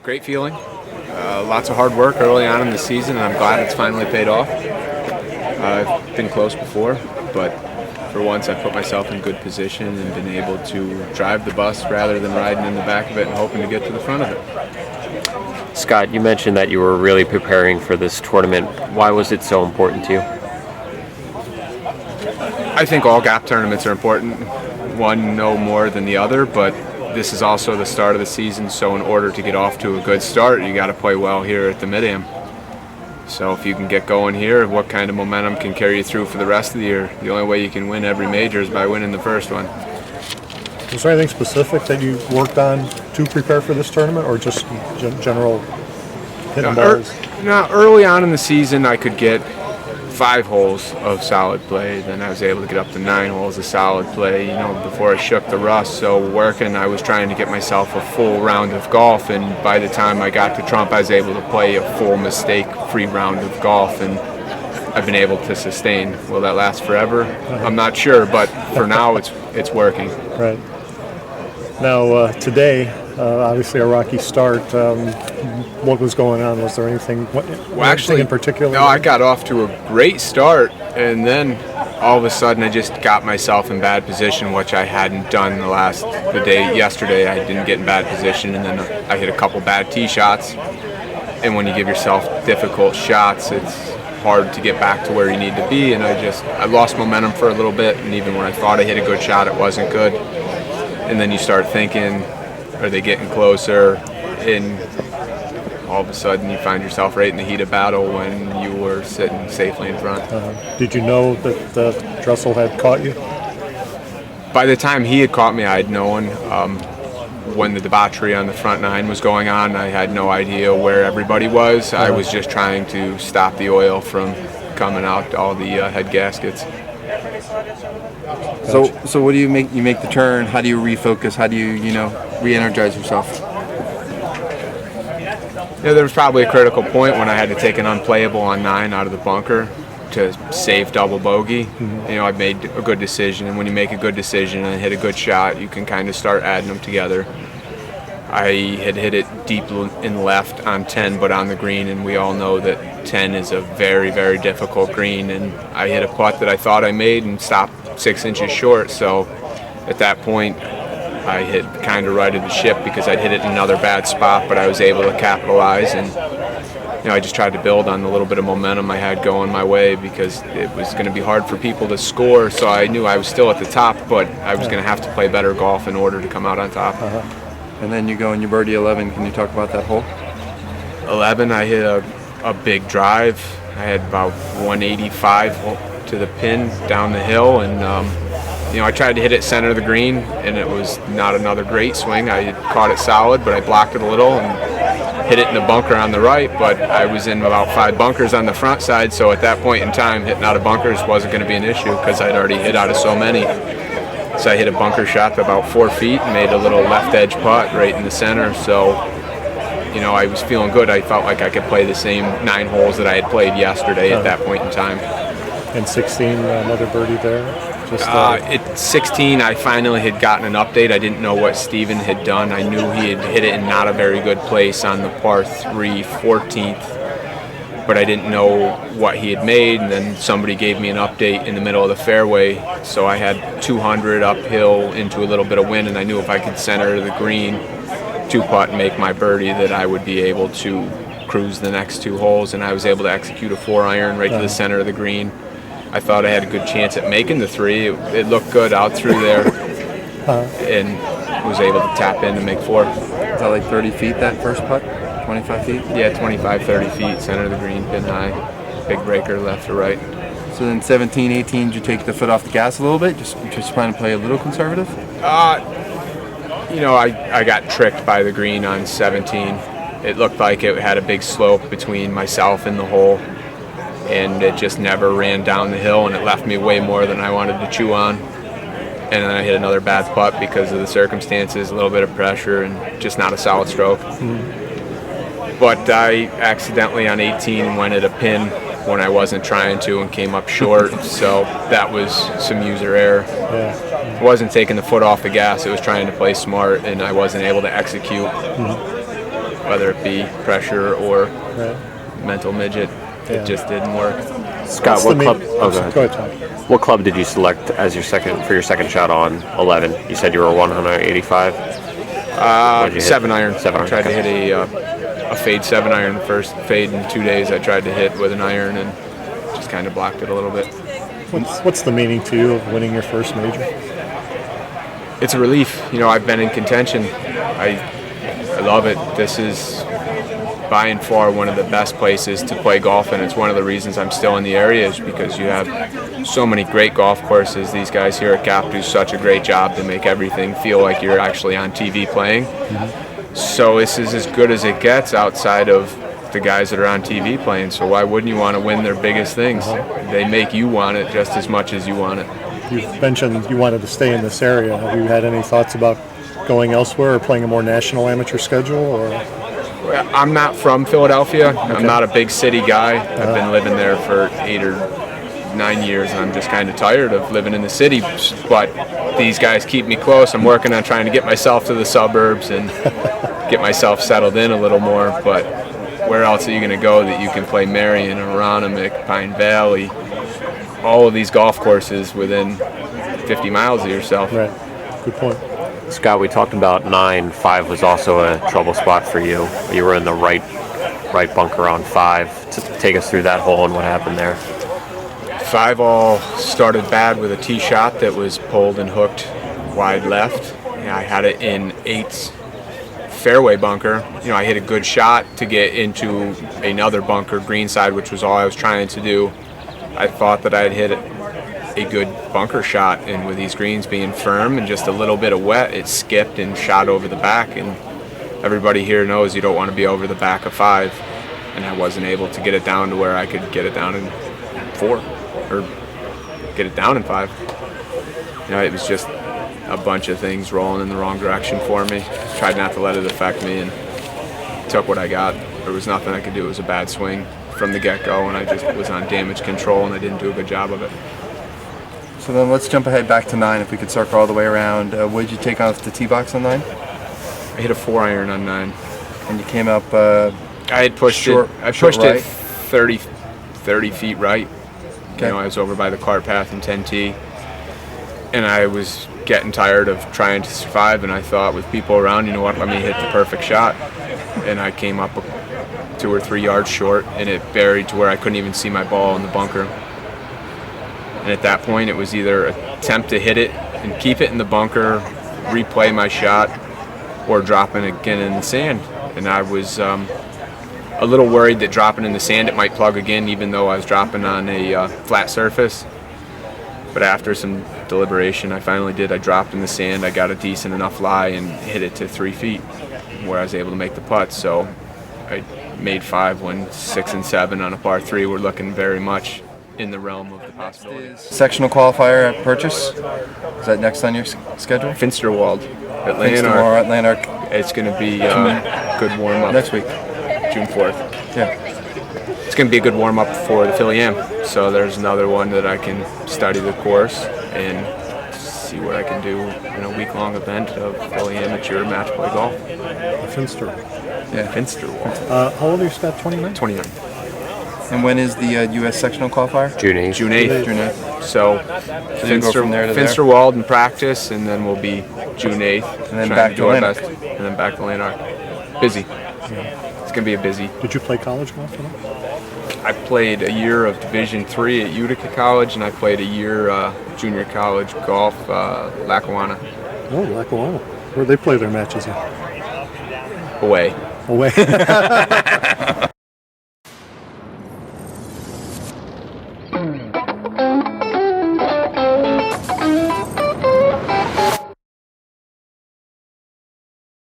Great feeling. Lots of hard work early on in the season, and I'm glad it's finally paid off. I've been close before, but for once I put myself in good position and been able to drive the bus rather than riding in the back of it and hoping to get to the front of it. Scott, you mentioned that you were really preparing for this tournament. Why was it so important to you? I think all GAP tournaments are important, one no more than the other, but this is also the start of the season, so in order to get off to a good start, you got to play well here at the Mid-Am. So if you can get going here, what kind of momentum can carry you through for the rest of the year? The only way you can win every major is by winning the first one. Was there anything specific that you worked on to prepare for this tournament, or just general hitting balls? Early on in the season, I could get 5 holes of solid play. Then I was able to get up to 9 holes of solid play, before I shook the rust. So working, I was trying to get myself a full round of golf, and by the time I got to Trump, I was able to play a full mistake-free round of golf, and I've been able to sustain. Will that last forever? I'm not sure, but for now, it's working. Right. Now, today, obviously a rocky start. What was going on? Was there anything in particular? No, I got off to a great start, and then all of a sudden I just got myself in bad position, which I hadn't done yesterday. I didn't get in bad position, and then I hit a couple bad tee shots. And when you give yourself difficult shots, it's hard to get back to where you need to be, and I lost momentum for a little bit, and even when I thought I hit a good shot, it wasn't good. And then you start thinking, are they getting closer? And all of a sudden you find yourself right in the heat of battle when you were sitting safely in front. Did you know that Dressel had caught you? By the time he had caught me, I had known. When the debauchery on the front 9 was going on, I had no idea where everybody was. I was just trying to stop the oil from coming out all the head gaskets. So what do you make? You make the turn. How do you refocus? How do you re-energize yourself? There was probably a critical point when I had to take an unplayable on 9 out of the bunker to save double bogey. I made a good decision, and when you make a good decision and hit a good shot, you can kind of start adding them together. I had hit it deep in left on 10, but on the green, and we all know that 10 is a very, very difficult green, and I hit a putt that I thought I made and stopped 6 inches short. So at that point, I hit kind of righted the ship because I'd hit it in another bad spot, but I was able to capitalize, and I just tried to build on the little bit of momentum I had going my way because it was going to be hard for people to score. So I knew I was still at the top, but I was going to have to play better golf in order to come out on top. And then you go and you birdie 11. Can you talk about that hole? 11, I hit a big drive. I had about 185 to the pin down the hill, and I tried to hit it center of the green, and it was not another great swing. I had caught it solid, but I blocked it a little and hit it in the bunker on the right, but I was in about 5 bunkers on the front side, so at that point in time, hitting out of bunkers wasn't going to be an issue because I'd already hit out of so many. So I hit a bunker shot to about 4 feet and made a little left edge putt right in the center. So, I was feeling good. I felt like I could play the same 9 holes that I had played yesterday at that point in time. And 16, another birdie there? At 16, I finally had gotten an update. I didn't know what Steven had done. I knew he had hit it in not a very good place on the par 3 14th. But I didn't know what he had made, and then somebody gave me an update in the middle of the fairway, so I had 200 uphill into a little bit of wind, and I knew if I could center the green 2-putt and make my birdie that I would be able to cruise the next 2 holes, and I was able to execute a 4-iron right to the center of the green. I thought I had a good chance at making the 3. It looked good out through there, and was able to tap in to make 4. Is that like 30 feet, that first putt? 25 feet? Yeah, 25, 30 feet, center of the green, pin high, big breaker left or right. So then 17, 18, did you take the foot off the gas a little bit? Just trying to play a little conservative? I got tricked by the green on 17. It looked like it had a big slope between myself and the hole, and it just never ran down the hill, and it left me way more than I wanted to chew on. And then I hit another bad putt because of the circumstances, a little bit of pressure, and just not a solid stroke. But I accidentally on 18 went at a pin when I wasn't trying to and came up short. So that was some user error. Yeah. I wasn't taking the foot off the gas. It was trying to play smart, and I wasn't able to execute, whether it be pressure or mental midget. It just didn't work. Scott, What's what the club? main- Oh, go ahead. Go ahead, Tom. What club did you select as your second shot on 11? You said you were 185. What did you hit? 7-iron. 7-iron, I tried okay. to hit a fade 7-iron. The first fade in 2 days I tried to hit with an iron and just kind of blocked it a little bit. What's the meaning to you of winning your first major? It's a relief. I've been in contention. I love it. This is by and far one of the best places to play golf, and it's one of the reasons I'm still in the area is because you have so many great golf courses. These guys here at GAP do such a great job to make everything feel like you're actually on TV playing. So this is as good as it gets outside of the guys that are on TV playing. So why wouldn't you want to win their biggest things? They make you want it just as much as you want it. You've mentioned you wanted to stay in this area. Have you had any thoughts about going elsewhere or playing a more national amateur schedule? Or I'm not from Philadelphia. I'm not a big city guy. I've been living there for 8 or 9 years, and I'm just kind of tired of living in the city. But these guys keep me close. I'm working on trying to get myself to the suburbs and get myself settled in a little more. But where else are you going to go that you can play Marion, Aronimink, Pine Valley, all of these golf courses within 50 miles of yourself? right? Good point. Scott, we talked about 9. 5 was also a trouble spot for you. You were in the right bunker on 5. Take us through that hole and what happened there. 5 all started bad with a tee shot that was pulled and hooked wide left. I had it in 8's fairway bunker. I hit a good shot to get into another bunker, green side, which was all I was trying to do. I thought that I had hit a good bunker shot, and with these greens being firm and just a little bit of wet, it skipped and shot over the back. And everybody here knows you don't want to be over the back of 5, and I wasn't able to get it down to where I could get it down in 4 or get it down in 5. It was just a bunch of things rolling in the wrong direction for me. Tried not to let it affect me and took what I got. There was nothing I could do. It was a bad swing from the get-go, and I just was on damage control, and I didn't do a good job of it. So then let's jump ahead back to 9 if we could circle all the way around. What did you take off the tee box on 9? I hit a 4-iron on 9. And you came up I had pushed short, it. I short pushed right? it 30 feet right. Okay. I was over by the cart path in 10T, and I was getting tired of trying to survive. And I thought, with people around, you know what? Let me hit the perfect shot. And I came up 2 or 3 yards short, and it buried to where I couldn't even see my ball in the bunker. And at that point, it was either attempt to hit it and keep it in the bunker, replay my shot, or dropping it again in the sand. And I was a little worried that dropping in the sand, it might plug again, even though I was dropping on a flat surface. But after some deliberation, I finally did. I dropped in the sand. I got a decent enough lie and hit it to 3 feet, where I was able to make the putt. So I made 5 when 6 and 7 on a par 3 were looking very much in the realm of the possibility. sectional qualifier at Purchase. Is that next on your schedule? Finsterwald at Lanark. Lanark. It's going to be a good warm-up. Next week. June 4th. Yeah. It's going to be a good warm-up for the Philly Am. So there's another one that I can study the course and see what I can do in a week-long event of Philly Amateur match play golf. Finster. Yeah. Finsterwald. How old are you, Scott? 29? 29. And when is the U.S. sectional qualifier? June 8th. June 8th. June 8th. So you go from there to there? Finsterwald in practice, and then we'll be June 8th. And then trying back to to do our Lanark. best. And then back to Lanark. Busy. It's going to be a busy. Did you play college golf at all? I played a year of Division III at Utica College, and I played a year junior college golf, Lackawanna. Oh, Lackawanna. Where they play their matches at? Away. Away.